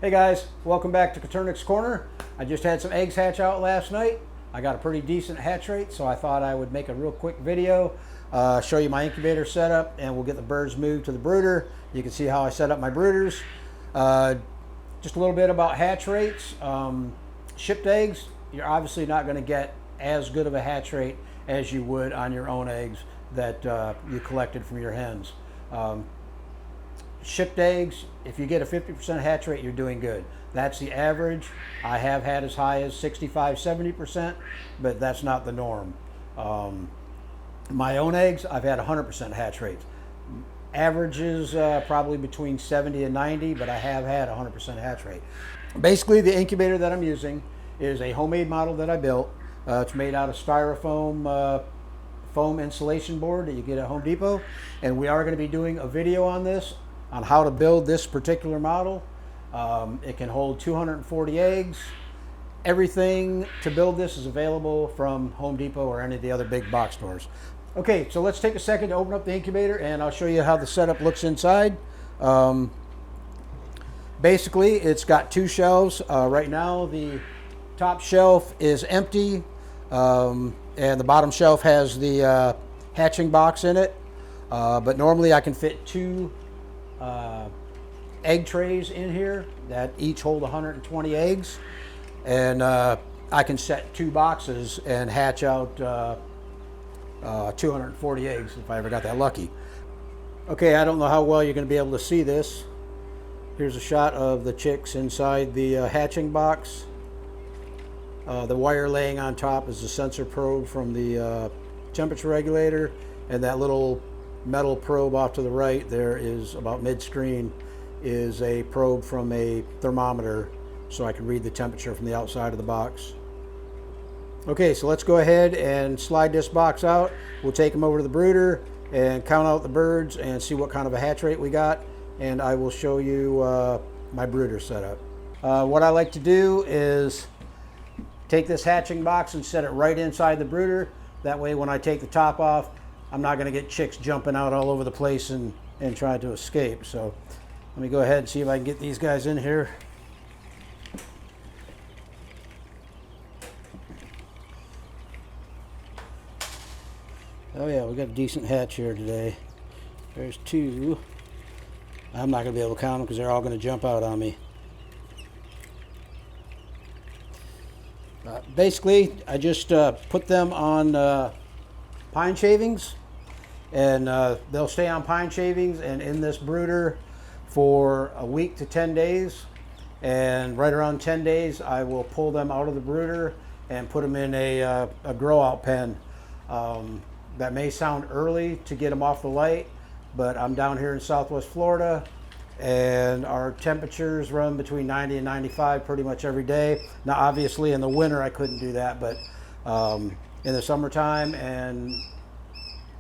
Hey guys, welcome back to Coturnix Corner. I just had some eggs hatch out last night. I got a pretty decent hatch rate, so I thought I would make a real quick video, show you my incubator setup, and we'll get the birds moved to the brooder. You can see how I set up my brooders. Just a little bit about hatch rates. Shipped eggs, you're obviously not going to get as good of a hatch rate as you would on your own eggs that you collected from your hens. Shipped eggs, if you get a 50% hatch rate, you're doing good. That's the average. I have had as high as 65-70%, but that's not the norm. My own eggs, I've had 100% hatch rates. Averages probably between 70 and 90, but I have had 100% hatch rate. Basically, the incubator that I'm using is a homemade model that I built. It's made out of styrofoam foam insulation board that you get at Home Depot, and we are going to be doing a video on this, on how to build this particular model. It can hold 240 eggs. Everything to build this is available from Home Depot or any of the other big box stores. Okay, so let's take a second to open up the incubator and I'll show you how the setup looks inside. Basically, it's got two shelves. Right now, the top shelf is empty, and the bottom shelf has the hatching box in it. But normally I can fit two egg trays in here that each hold 120 eggs, and I can set two boxes and hatch out 240 eggs if I ever got that lucky. Okay, I don't know how well you're going to be able to see this. Here's a shot of the chicks inside the hatching box. The wire laying on top is the sensor probe from the temperature regulator, and that little metal probe off to the right there is about mid-screen is a probe from a thermometer, so I can read the temperature from the outside of the box. Okay, so let's go ahead and slide this box out. We'll take them over to the brooder and count out the birds and see what kind of a hatch rate we got, and I will show you my brooder setup. What I like to do is take this hatching box and set it right inside the brooder. That way when I take the top off, I'm not going to get chicks jumping out all over the place and trying to escape. So let me go ahead and see if I can get these guys in here. Oh yeah, we got a decent hatch here today. There's two. I'm not going to be able to count them because they're all going to jump out on me. Basically, I just put them on pine shavings, and they'll stay on pine shavings and in this brooder for a week to 10 days. And right around 10 days, I will pull them out of the brooder and put them in a grow-out pen. That may sound early to get them off the light, but I'm down here in Southwest Florida, and our temperatures run between 90 and 95 pretty much every day. Now, obviously, in the winter, I couldn't do that, but in the summertime and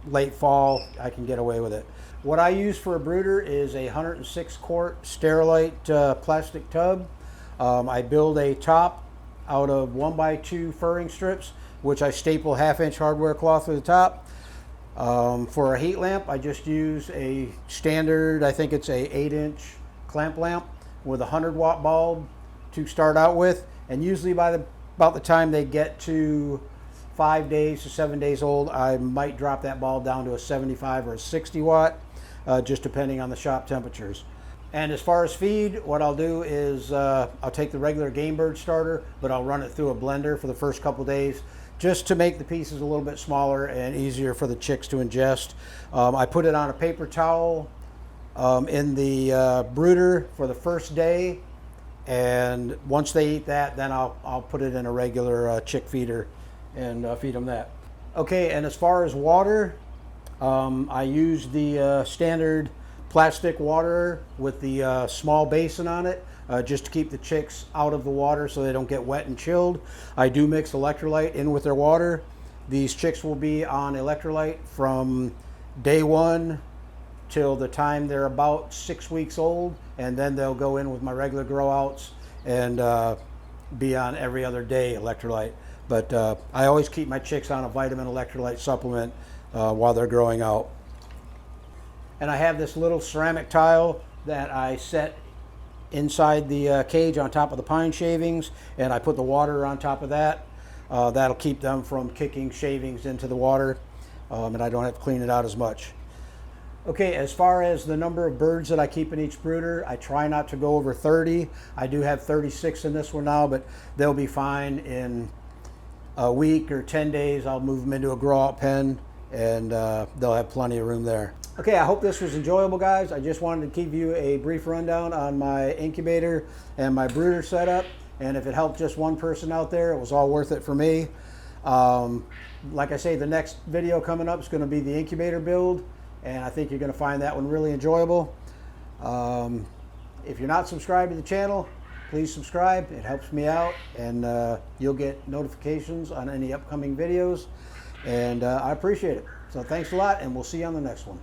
late fall, I can get away with it. What I use for a brooder is a 106 quart Sterilite plastic tub. I build a top out of 1x2 furring strips, which I staple 1/2-inch hardware cloth to the top. For a heat lamp, I just use a standard, I think it's a 8-inch clamp lamp with a 100-watt bulb to start out with. And usually by about the time they get to 5 days to 7 days old, I might drop that bulb down to a 75 or a 60 watt, just depending on the shop temperatures. And as far as feed, what I'll do is I'll take the regular game bird starter, but I'll run it through a blender for the first couple days, just to make the pieces a little bit smaller and easier for the chicks to ingest. I put it on a paper towel in the brooder for the first day, and once they eat that, then I'll put it in a regular chick feeder and feed them that. Okay, and as far as water, I use the standard plastic water with the small basin on it, just to keep the chicks out of the water so they don't get wet and chilled. I do mix electrolyte in with their water. These chicks will be on electrolyte from day one till the time they're about 6 weeks old, and then they'll go in with my regular grow outs and be on every other day electrolyte. But I always keep my chicks on a vitamin electrolyte supplement while they're growing out. And I have this little ceramic tile that I set inside the cage on top of the pine shavings, and I put the water on top of that. That'll keep them from kicking shavings into the water, and I don't have to clean it out as much. Okay, as far as the number of birds that I keep in each brooder, I try not to go over 30. I do have 36 in this one now, but they'll be fine in a week or 10 days. I'll move them into a grow-out pen, and they'll have plenty of room there. Okay, I hope this was enjoyable, guys. I just wanted to give you a brief rundown on my incubator and my brooder setup, and if it helped just one person out there, it was all worth it for me. Like I say, the next video coming up is going to be the incubator build, and I think you're going to find that one really enjoyable. If you're not subscribed to the channel, please subscribe. It helps me out, and you'll get notifications on any upcoming videos, and I appreciate it. So thanks a lot, and we'll see you on the next one.